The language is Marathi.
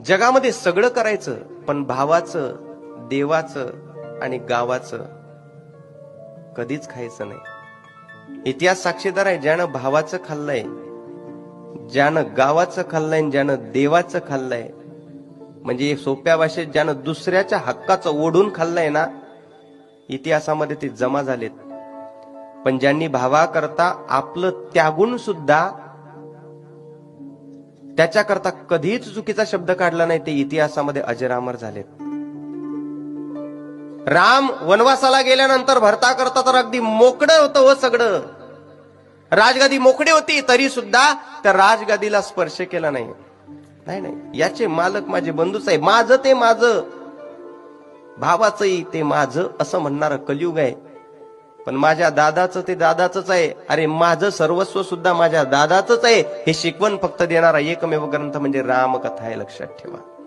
जगामध्ये सगळं करायचं, पण भावाचं, देवाचं आणि गावाचं कधीच खायचं नाही. इतिहास साक्षीदार आहे. ज्यानं भावाचं खाल्लंय, ज्यानं गावाचं खाल्लंय, ज्यानं देवाचं खाल्लंय, म्हणजे सोप्या भाषेत ज्यानं दुसऱ्याच्या हक्काचं ओढून खाल्लंय ना, इतिहासामध्ये ते जमा झालेत. पण ज्यांनी भावाकरता आपलं त्यागून सुद्धा त्याच्याकरता कधीच चुकीचा शब्द काढला नाही, ते इतिहासामध्ये अजरामर झालेत. राम वनवासाला गेल्यानंतर भरता करता तर अगदी मोकळं होतं हो सगळं. राजगादी मोकळी होती, तरी सुद्धा त्या राजगादीला स्पर्श केला नाही. नाही नाही, याचे मालक माझे बंधूच आहे, माझं ते माझं, भावाचंही ते माझं असं म्हणणारं कलियुग आहे. पण माझ्या दादाचं ते दादाचंच आहे. अरे माझं सर्वस्व सुद्धा माझ्या दादाचंच आहे, हे शिकवण फक्त देणारा एकमेव ग्रंथ म्हणजे रामकथा आहे, लक्षात ठेवा.